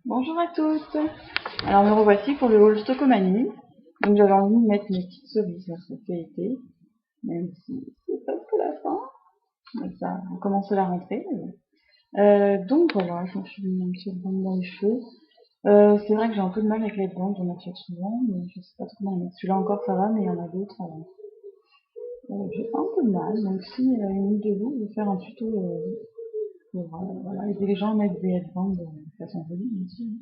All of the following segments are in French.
Bonjour à toutes. Alors me revoici pour le haul Stockomanie. Donc j'avais envie de mettre mes petites cerises, ça fait été, même si c'est presque la fin. Donc ça, on commence la rentrée. Donc voilà, je me suis mis un petit ruban dans les cheveux. C'est vrai que j'ai un peu de mal avec les bandes, j'en achète souvent, mais je sais pas trop comment les mettre. Celui-là encore ça va, mais il y en a d'autres. J'ai un peu de mal, donc si une de vous veut faire un tuto pour voilà, aider les gens à mettre des headbands de façon jolie, aussi.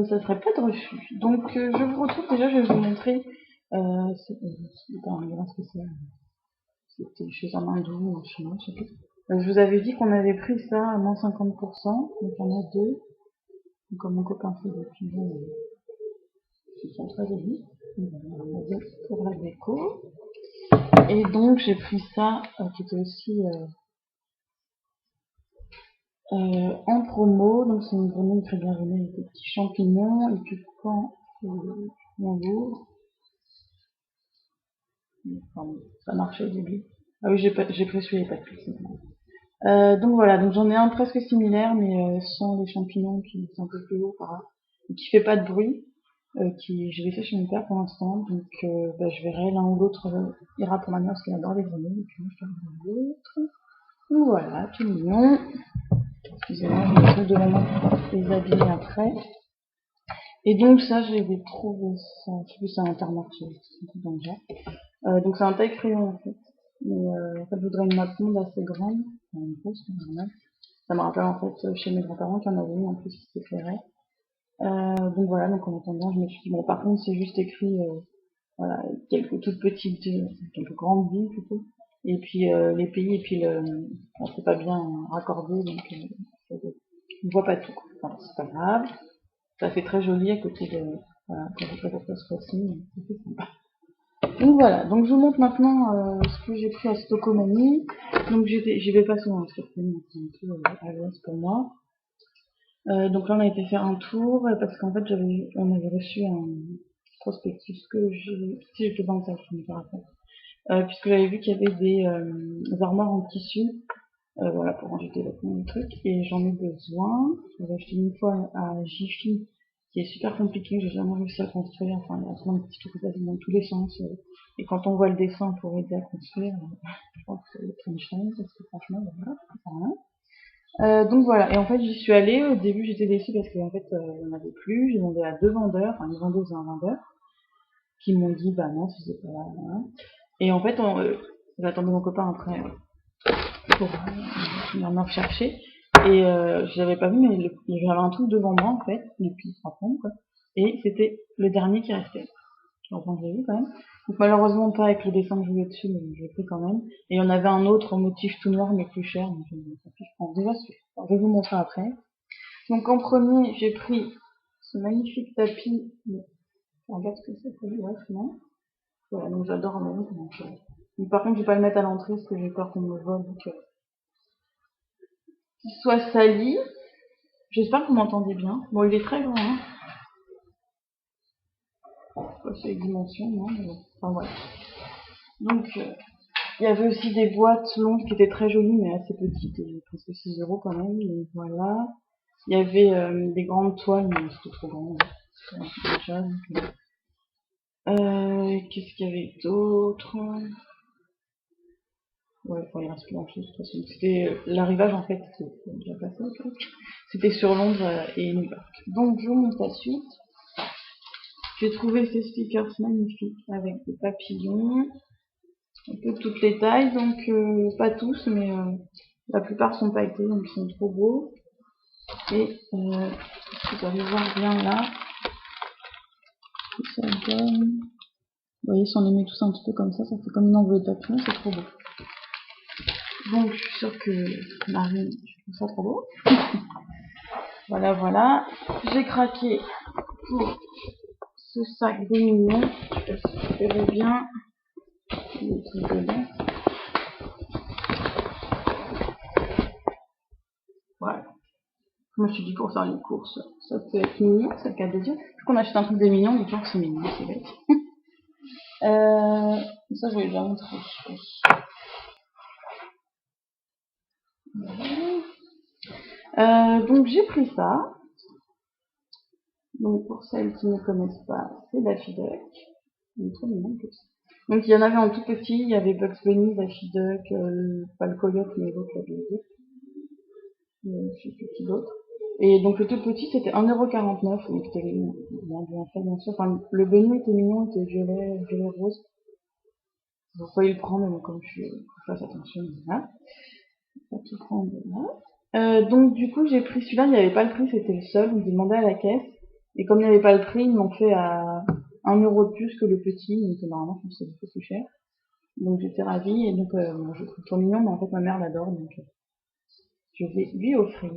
Ça serait pas de refus. Donc je vous retrouve déjà, je vais vous montrer. C'est pas un grand spécial. C'était chez un hindou ou un chinois, je sais plus. Je vous avais dit qu'on avait pris ça à moins 50%, donc il y en a deux. Donc, comme mon copain fait des pigeons, qui sont très jolis. On va dire pour la déco. Et donc j'ai pris ça, qui était aussi en promo. Donc c'est une grenouille très bien venue avec des petits champignons. Et puis quand on l'ouvre, enfin, ça marchait au début. Ah oui, j'ai pris celui-là, pas de plus. Donc voilà, donc j'en ai un presque similaire, mais sans les champignons qui sont un peu plus haut par là, et qui fait pas de bruit, qui je l'ai fait chez mon père pour l'instant, donc je verrai l'un ou l'autre ira pour ma mère parce qu'elle adore les grenouilles, et puis moi je vais l'autre. Donc voilà, tout mignon. Excusez-moi, je me trouve devant moi pour les habiller après. Et donc ça, je vais trouver ça, je sais plus, c'est un Intermarché, c'est un truc dans le genre. Donc c'est un taille crayon en fait. Mais en fait, je voudrais une nappe monde assez grande, enfin, une grosse, c'est normal. Ça me rappelle en fait chez mes grands-parents qu'il y en avait une en plus qui s'éclairait. Donc voilà, donc en attendant, je me suis dit, bon, par contre, c'est juste écrit, voilà, quelques toutes petites, quelques grandes villes plutôt. Et puis les pays, et puis bon, c'est pas bien raccordé, donc on voit pas tout. Enfin, c'est pas grave. Ça fait très joli à côté de, voilà, quand je fais pour ce fois-ci, ça fait sympa. Donc voilà, donc je vous montre maintenant ce que j'ai pris à Stockomanie. Donc j'y vais pas souvent, parce que c'est un peu à l'ouest pour moi. Donc là on a été faire un tour, parce qu'en fait on avait reçu un prospectus que si j'étais dans le sac, je ne pas après. Puisque j'avais vu qu'il y avait des armoires en tissu, voilà, pour ranger des vêtements et trucs, et j'en ai besoin. J'avais acheté une fois à Jiffy, qui est super compliqué, j'ai jamais réussi à construire, enfin il y a plein de petits trucs dans tous les sens, et quand on voit le dessin pour aider à construire, je crois que c'est plein de chance, parce que franchement, voilà, ça sert à rien. Donc voilà, et en fait j'y suis allée, au début j'étais déçue parce qu'en fait il n'y en avait plus, j'ai demandé à deux vendeurs, enfin une vendeuse et un vendeur, qui m'ont dit bah non, si c'est pas là, voilà. Et en fait j'attendais mon copain après pour venir me rechercher, et je l'avais pas vu, mais j'avais un truc devant moi en fait, depuis 3 ans quoi, et c'était le dernier qui restait. Enfin, je l'ai vu quand même. Donc malheureusement pas avec le dessin que je voulais dessus, mais je l'ai pris quand même. Et il y en avait un autre motif tout noir mais plus cher, donc je prends déjà celui-là. Je vais vous montrer après. Donc en premier, j'ai pris ce magnifique tapis. Regarde ce que c'est, ouais, non. Voilà, donc j'adore même. Mais par contre, je vais pas le mettre à l'entrée parce que j'ai peur qu'on me vole, donc qu'il soit sali. J'espère que vous m'entendez bien. Bon, il est très grand, hein. C'est les dimensions, non, mais bon. Enfin voilà. Donc il y avait aussi des boîtes longues qui étaient très jolies mais assez petites, et presque 6 € quand même, donc voilà. Il y avait des grandes toiles, mais c'était trop grand, déjà. Qu'est-ce qu'il y avait d'autre? Ouais, enfin, il reste plus grand chose de toute façon. C'était l'arrivage en fait, c'est déjà passé, okay. C'était sur Londres et New York. Donc je vous montre la suite. J'ai trouvé ces stickers magnifiques avec des papillons, un peu de toutes les tailles, donc pas tous, mais la plupart sont pailletés, donc ils sont trop beaux. Et vous allez voir bien là, ça donne. Vous voyez, si on les met tous un petit peu comme ça fait comme une enveloppe de papillon, c'est trop beau. Donc je suis sûre que Marine trouve ça trop beau. Voilà, voilà. J'ai craqué pour ce sac des mignons. Je sais pas si vous verrez bien. Il y a des trucs dedans. Voilà. Je me suis dit pour faire une course, ça peut être mignon, c'est le cas de dire. Vu qu'on achète un truc des mignons, du coup c'est mignon, c'est bête. Ça je vais déjà montrer. Donc j'ai pris ça. Donc pour celles qui ne connaissent pas, c'est Daffy Duck. Il est trop mignon que ça. Donc il y en avait en tout petit, il y avait Bugs Bunny, Daffy Duck, pas le coyote mais l'autre, la bébé. Je sais plus qui d'autre. Et donc le tout petit c'était 1,49€, donc c'était bien fait bien sûr. Enfin, le Bunny était mignon, il était violet rose. Vous pouvez le prendre, mais comme je fasse attention, voilà. Pas tout prendre là. Donc du coup j'ai pris celui-là, il n'y avait pas le prix, c'était le seul, donc j'ai demandé à la caisse. Et comme il n'y avait pas le prix, ils m'ont fait à 1€ de plus que le petit, donc normalement je pense que c'est beaucoup plus cher. Donc j'étais ravie, et donc je trouve trop mignon, mais en fait ma mère l'adore, donc je vais lui offrir.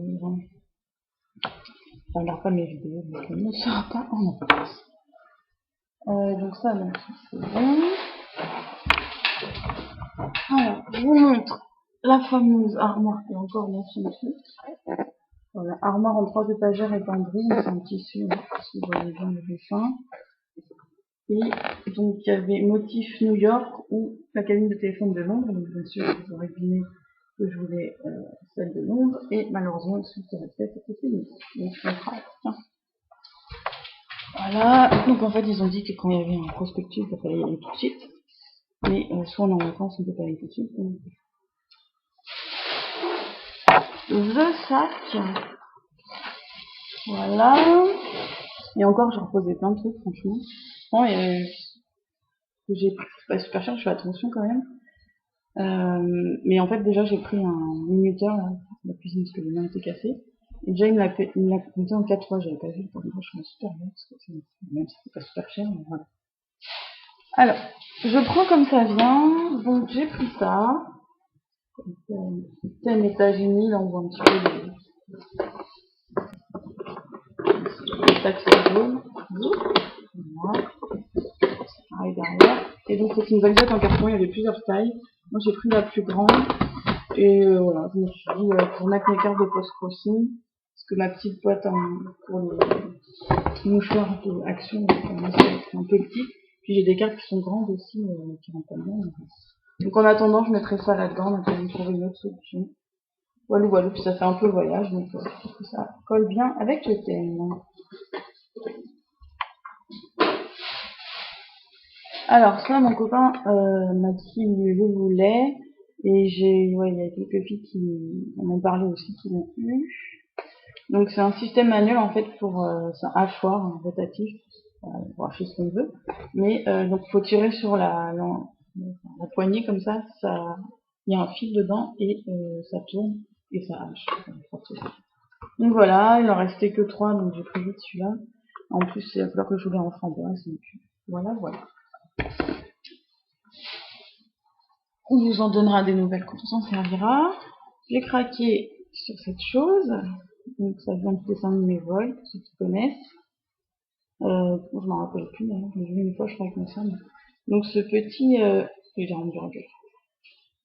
Elle regarde pas mes vidéos, donc elle ne sera pas en avance. Donc ça, donc c'est bon. Alors, je vous montre la fameuse armoire qui est encore dans son truc. Voilà, armoire en 3 étagères et pendrie, c'est un tissu, si vous voyez bien le dessin. Et donc il y avait motif New York ou la cabine de téléphone de Londres, donc bien sûr vous aurez deviné que je voulais celle de Londres, et malheureusement celui qui restait c'était fini. Donc je comprends. Voilà, donc en fait ils ont dit que quand il y avait un prospectus, il fallait y aller tout de suite, mais soit on est en vacances, on ne peut pas aller tout de suite. Donc... le sac, voilà, et encore j'ai reposé plein de trucs franchement. Bon, j'ai pris, c'est pas super cher, je fais attention quand même. Mais en fait déjà j'ai pris un minuteur là, pour la cuisine parce que le mien était cassé. Et déjà il me l'a compté en 4 fois, j'avais pas vu, pour une fois je suis super bien, parce que même si c'est pas super cher, mais voilà. Alors, je prends comme ça vient, donc j'ai pris ça. Thème États-Unis, là on voit un petit peu les taxes jaunes. Voilà. Pareil derrière. Et donc c'est une valise en carton, il y avait plusieurs tailles. Moi j'ai pris la plus grande. Et voilà, je me suis dit pour mettre mes cartes de post-crossing, parce que ma petite boîte pour les mouchoirs de action commence à être un peu petite. Puis j'ai des cartes qui sont grandes aussi, qui rentrent pas bien. Donc en attendant, je mettrai ça là-dedans, donc je vais trouver une autre solution. Voilà, voilà, puis ça fait un peu voyage, donc je trouve que ça colle bien avec le thème. Alors ça, mon copain m'a dit je voulais, et ouais, il y a quelques filles qui m'ont parlé aussi, qui l'ont eu. Donc c'est un système manuel en fait pour c'est un hachoir un rotatif, pour acheter ce qu'on veut. Mais donc il faut tirer sur la poignée comme ça, il y a un fil dedans et ça tourne et ça hache. Donc voilà, il en restait que 3, donc j'ai pris vite celui-là. En plus c'est la couleur que je voulais en framboise, donc voilà, voilà. On vous en donnera des nouvelles quand on s'en servira. J'ai craqué sur cette chose. Donc ça vient du dessin de mes vols, pour ceux qui connaissent. Je m'en rappelle plus d'ailleurs, je l'ai vu une fois je crois avec ma soeur. Donc ce petit j'ai rendu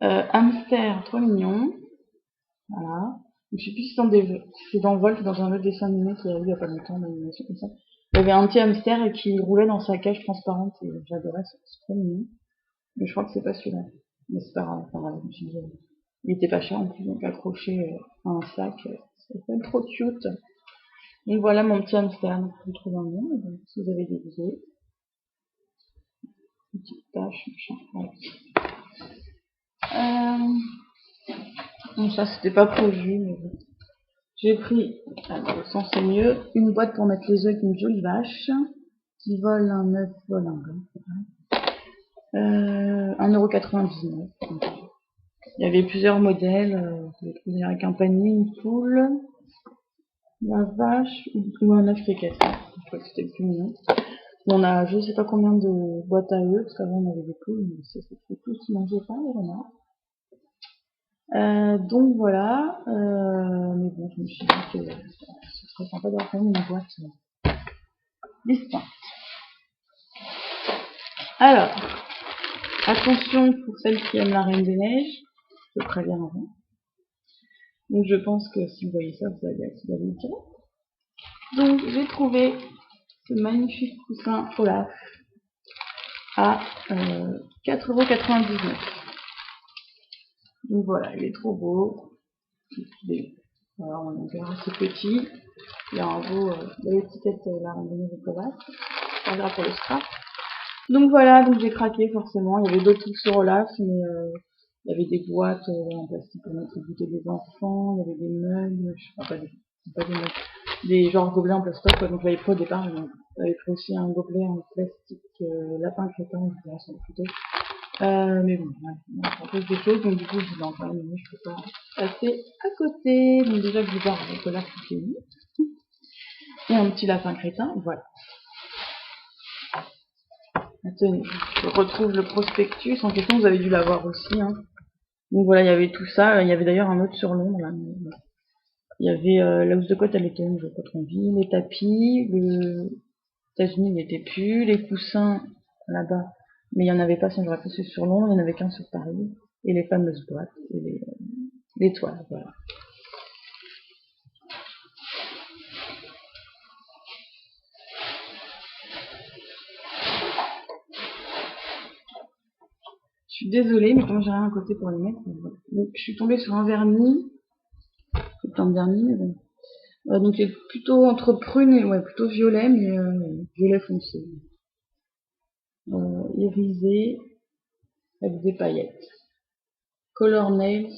hamster trop mignon. Voilà. Je sais plus si c'est dans Wolf, dans un autre dessin animé qu'il y a eu il y a pas longtemps, d'animation comme ça. Il y avait un petit hamster qui roulait dans sa cage transparente et j'adorais, c'est trop mignon. Mais je crois que c'est pas celui-là. Mais c'est pas grave, enfin, voilà, il était pas cher en plus, donc accroché à un sac, c'est quand même trop cute. Donc voilà mon petit hamster, donc vous le trouvez en ligne, donc si vous avez des idées. Une petite tache, machin, voilà. Donc ça c'était pas prévu, mais bon. J'ai pris, le sens c'est mieux, une boîte pour mettre les œufs avec une jolie vache, qui vole un œuf volant. 1,99€. Il y avait plusieurs modèles, vous pouvez trouver avec un panier, une poule, la vache, ou un œuf qui est cassé. Je crois que c'était le plus mignon. On a je sais pas combien de boîtes à œufs, parce qu'avant on avait des poules, mais c'est des poules qui mangeaient pas, les renards. Donc voilà, mais bon, je me suis dit que ce serait sympa d'avoir quand même une boîte distincte. Alors, attention pour celles qui aiment la Reine des Neiges, je préviens avant. Donc je pense que si vous voyez ça, vous allez activer le direct. Donc j'ai trouvé ce magnifique coussin Olaf à 4,99€. Donc voilà, il est trop beau. Alors, on verra assez petit. Il y a un beau, l'étiquette la randonnée des Kovacs. Pas grave pour le scrap. Donc voilà, donc j'ai craqué forcément. Il y avait d'autres trucs sur Olaf, mais il y avait des boîtes en plastique pour mettre les goûter des enfants. Il y avait des mugs, je sais pas des mugs, des genres gobelets en plastique. Quoi. Donc j'avais pris au départ, j'avais pris aussi un gobelet en plastique lapin crétin, je verrai sur la photo. Mais bon, ouais, on pose des choses, donc du coup je dis non, quand même, je peux pas passer à côté. Donc déjà je vais voir le colère qui est mis. Et un petit lapin crétin, voilà. Attendez, je retrouve le prospectus en question, vous avez dû l'avoir aussi. Hein. Donc voilà, il y avait tout ça. Il y avait d'ailleurs un autre sur l'ombre. Il y avait la housse de couette, elle était où, je n'ai pas trop envie. Les tapis, le États-Unis, il n'était plus. Les coussins, là-bas. Mais il n'y en avait pas, sinon j'aurais passé sur l'ombre. Il n'y en avait qu'un sur Paris. Et les fameuses boîtes. Et les toiles, voilà. Je suis désolée, mais comme j'ai rien à côté pour les mettre, voilà. Donc je suis tombée sur un vernis. C'est plein de vernis, mais bon. Donc il est plutôt entre prune et ouais, plutôt violet, mais violet foncé. Irisé avec des paillettes. Color Nails,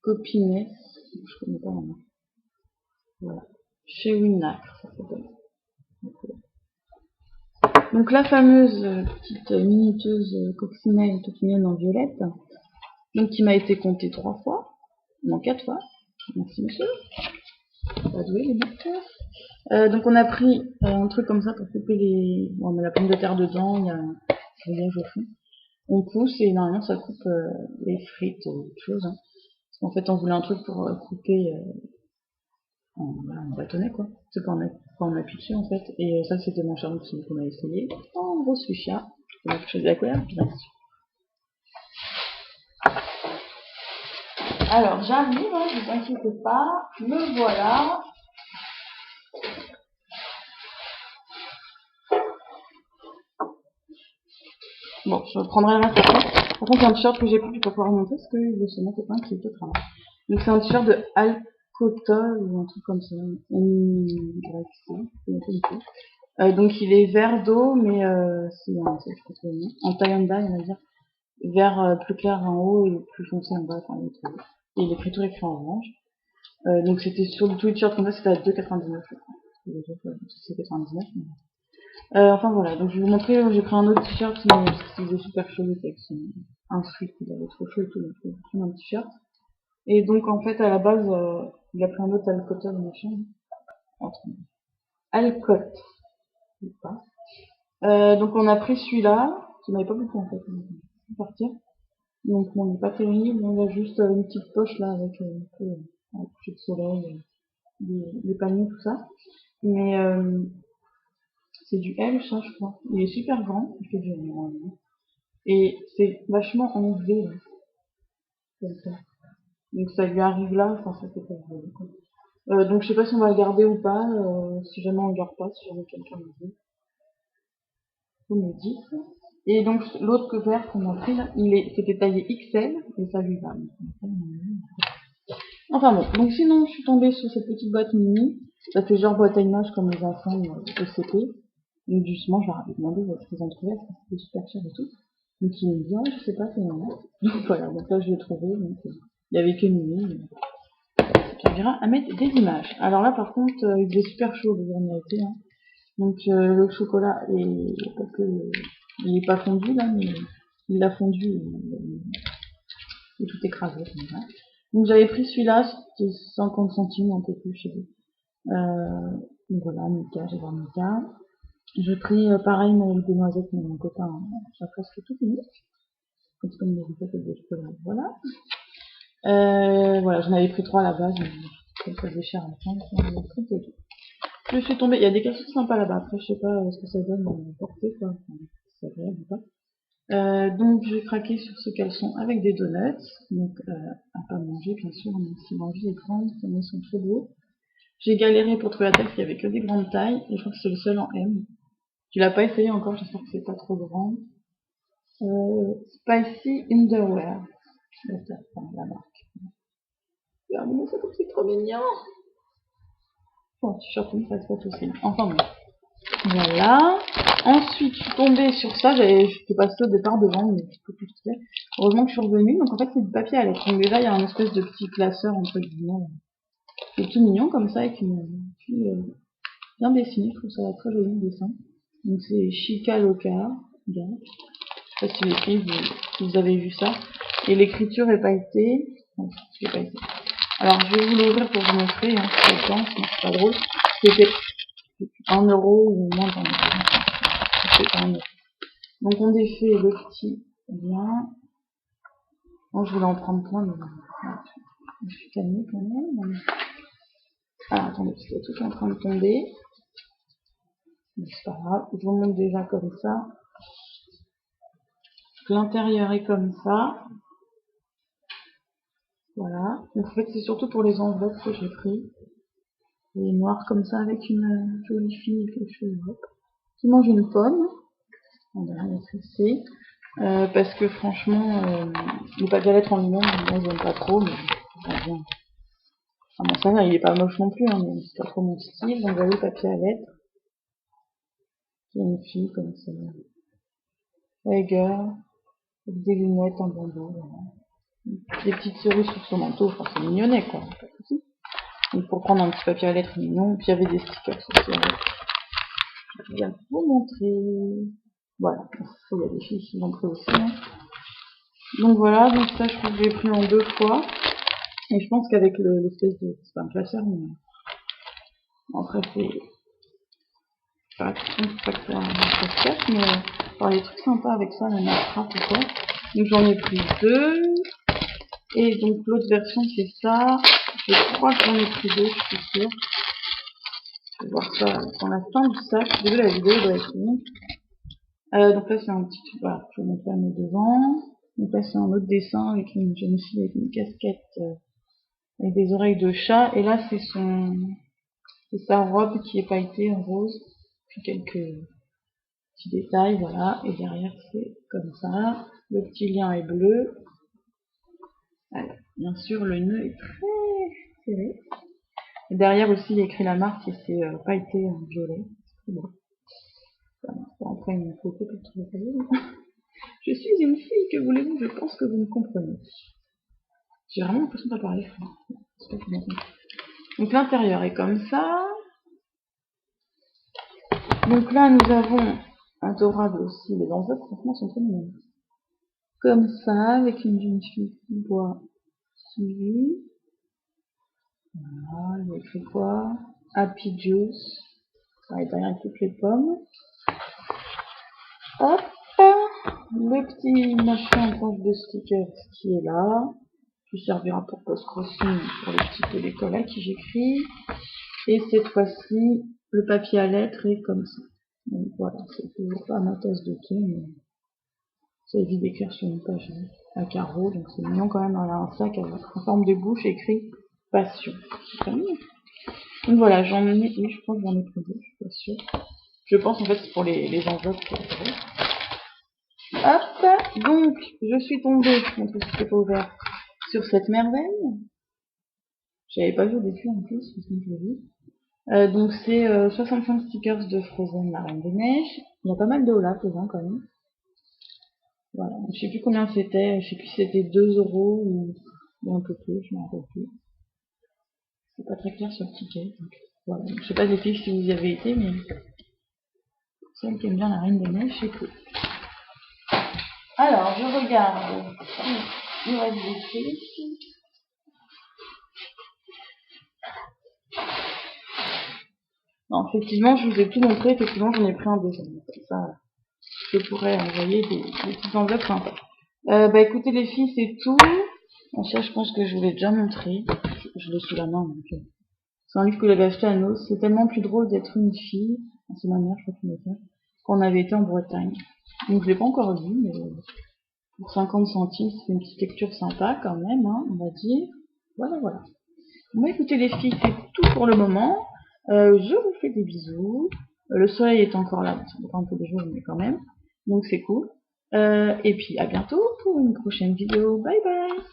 Copiness, je connais pas le nom. Voilà. Chez Winacre, ça s'appelle. Donc la fameuse petite minuteuse coccinelle toute mignonne en violette, donc qui m'a été comptée 3 fois, non 4 fois. Merci monsieur. Pas doué les marqueurs. Donc on a pris un truc comme ça pour couper les. Bon, on met la pomme de terre dedans, il y a un grillage au fond. On pousse et normalement ça coupe les frites, autre chose. Hein. Parce qu'en fait on voulait un truc pour couper en bâtonnet quoi. C'est quand on appuie dessus en fait. Et ça c'était mon cher donc qu'on a essayé. En gros fuchsia. On a choisi la couleur, bien sûr. Alors j'arrive, hein, ne vous inquiétez pas, me voilà. Bon, je prendrai le reste après. Par contre, il y a un t-shirt que j'ai pris, je vais pas pouvoir remonter parce que il y a mon copain qui est au travail. Donc, c'est un t-shirt de Alcota ou un truc comme ça. Donc, il est vert d'eau, mais c'est je crois que en taille en bas, on va dire. Vert plus clair en haut et plus foncé en bas. Enfin, et l'écriture est écrite en orange. Donc, c'était sur tous les t-shirts comme ça, c'était à 2,99 je crois. Les autres, c'est 99. Mais... enfin voilà, donc je vais vous montrer, j'ai pris un autre t-shirt, mais il faisait super chaud avec un sweat, il avait trop chaud et tout, donc j'ai pris un t-shirt. Et donc en fait à la base, il a pris un autre Alcota de machin. Alcott, je sais pas. Donc on a pris celui-là, qui n'avait pas beaucoup en fait, on va partir. Donc on n'est pas terrible, on a juste une petite poche là avec un peu un coucher de soleil, des paniers, tout ça. Mais c'est du L, ça, je crois. Il est super grand, il fait du L. Et c'est vachement en V, comme ça. Donc ça lui arrive là, enfin ça fait pas joli, quoi. Donc je sais pas si on va le garder ou pas, si jamais on le garde pas, si jamais quelqu'un me dit. Vous me dites. Et donc l'autre vert qu'on a pris là, c'était taillé XL, et ça lui va. Enfin bon, donc sinon je suis tombée sur cette petite boîte mini. Ça fait genre boîte à images comme les enfants au CP. Donc justement, je leur avais demandé ce qu'ils en trouvaient, parce que c'était super cher et tout. Donc ils me disent, oh, je sais pas, c'est normal. Donc voilà, donc là je l'ai trouvé, donc il y avait que mini. Ça servira à mettre des images. Alors là par contre, il faisait super chaud le jour où on a été. Hein. Donc le chocolat est parce que il est pas fondu là, mais il l'a fondu et tout écrasé. Donc j'avais pris celui-là, c'était 50 centimes, un peu plus, je sais pas. Donc voilà, Mika, j'ai voir Mika. J'ai pris pareil avec des noisettes, mais mon copain, j'ai presque tout fini. Comme des recettes de chocolat, voilà. Voilà, j'en avais pris 3 à la base, mais ça faisait cher à la fin. Je suis tombée, il y a des cassettes sympas là-bas, après je sais pas ce que ça donne à porter, quoi. Enfin, si c'est agréable ou pas. Donc j'ai craqué sur ce caleçon avec des donuts, donc à pas manger bien sûr, même si l'envie est grande, comme ils sont trop beaux. J'ai galéré pour trouver la taille, parce qu'il y avait que des grandes tailles, et je crois que c'est le seul en M. Tu l'as pas essayé encore, j'espère que c'est pas trop grand. Spicy Underwear, la marque. Regardez ça comme c'est trop mignon. Bon, t-shirt comme ça, c'est pas possible. Enfin bon. Voilà. Ensuite, je suis tombée sur ça. J'étais passée au départ devant, mais je peux plus tout faire. Heureusement que je suis revenue. Donc en fait, c'est du papier à lettres. Donc déjà, il y a un espèce de petit classeur entre guillemets. C'est tout mignon comme ça, avec une fille bien dessinée. Je trouve ça très joli le dessin. Donc c'est Chica Loca. Bien. Je sais pas si les filles, vous avez vu ça. Et l'écriture est pailletée. Non, c'est pailleté. Alors je vais vous l'ouvrir pour vous montrer. Hein, c'est pas le temps, sinon c'est pas drôle. C'était 1 euro ou moins d'1 euro. C'est 1 euro. Donc on défait le petit lien. Bon, je voulais en prendre plein, mais je suis calmée quand même. Ah, attendez, parce qu'il y a tout qui est en train de tomber. Mais c'est pas grave, je vous montre déjà comme ça. L'intérieur est comme ça. Voilà. Donc en fait, c'est surtout pour les enveloppes que j'ai pris. Et noir comme ça avec une jolie fille quelque chose qui mange une pomme. On va la tresser. Parce que franchement, le papier à lettres en lui-même, moi j'aime pas trop, mais ça bien. Ah bon, ça va, il est pas moche non plus, hein, mais c'est pas trop mon style. Donc voilà le papier à lettres. Il y a une fille comme ça. Hager, avec des lunettes en bandeau, voilà. Des petites cerises sur son manteau, enfin c'est mignonnet quoi, pas de soucis. Donc pour prendre un petit papier à lettres mignon, puis il y avait des stickers aussi avec. Je vais vous montrer. Voilà, il y a des filles qui l'ont pris aussi. Hein. Donc voilà, donc ça je trouve que j'ai pris en 2 fois. Et je pense qu'avec l'espèce de... C'est pas un classeur, mais... Après c'est... Pas que c'est un casse-casse, mais... Enfin, des trucs sympas avec ça, même à trappe ou quoi. Donc j'en ai pris 2. Et donc l'autre version c'est ça. Je crois que j'en ai pris 2, je suis sûre. Je vais voir ça dans la fin du sac. Désolé, la vidéo doit être longue. Donc là c'est un petit... Voilà, je vais mettre là mes devant. Donc là c'est un autre dessin avec une jeune fille avec une casquette avec des oreilles de chat. Et là c'est sa robe qui est pailletée en rose. Puis quelques petits détails, voilà. Et derrière c'est comme ça. Le petit lien est bleu. Alors, bien sûr le nœud est très serré. Et derrière aussi il y a écrit la marque et c'est pailleté en violet. Bon. Après une photo pour trouver ça. Je suis une fille, que voulez-vous? Je pense que vous me comprenez. J'ai vraiment l'impression de pas parler. Donc l'intérieur est comme ça. Donc là nous avons adorable aussi, les enveloppes franchement sont très mignonnes. Comme ça, avec une jeune fille qui boit kiwi. Voilà, il y a écrit quoi? Happy Juice. Ça et derrière toutes les pommes. Hop, le petit machin en planche de stickers qui est là. Qui servira pour post-crossing pour les petits peu d'école à qui j'écris. Et cette fois-ci, le papier à lettres est comme ça. Donc voilà, c'est toujours pas ma tasse de thé, mais ça évite d'écrire sur une page à carreaux, donc c'est mignon quand même. Elle a un sac avec en forme de bouche écrit passion. C'est pas mignon. Donc voilà, j'en ai, oui, je crois que j'en ai pris 2, je suis pas sûre. Je pense en fait c'est pour les enveloppes. Hop, donc je suis tombée, je montre si c'est pas ouvert, sur cette merveille. J'avais pas vu au début en plus, je l'ai vu. Donc c'est 65 stickers de Frozen, la Reine des Neiges. Il y a pas mal de Olaf dedans quand même. Voilà, je sais plus combien c'était, je sais plus si c'était 2 euros ou un peu plus, je m'en rappelle plus. C'est pas très clair sur le ticket. Donc, voilà. Je sais pas les filles si vous y avez été, mais celle qui aime bien la Reine des Neiges, c'est cool. Alors, je regarde. Il reste des trucs. Non, effectivement, je vous ai tout montré. Effectivement, j'en ai pris un deuxième. Comme ça, je pourrais envoyer des petites enveloppes sympas. Bah écoutez les filles, c'est tout. Bon, ça, je pense que je vous l'ai déjà montré. Je l'ai sous la main, donc... C'est un livre que j'avais acheté à Nos. C'est tellement plus drôle d'être une fille. C'est ma mère, je crois, qui m'a fait. Quand on avait été en Bretagne. Donc je l'ai pas encore lu, mais pour 50 centimes, c'est une petite lecture sympa quand même, hein, on va dire. Voilà, voilà. Bon, écoutez les filles, c'est tout pour le moment. Je vous fais des bisous. Le soleil est encore là, ça dépend un peu des jours, mais quand même. Donc c'est cool. Et puis à bientôt pour une prochaine vidéo. Bye bye!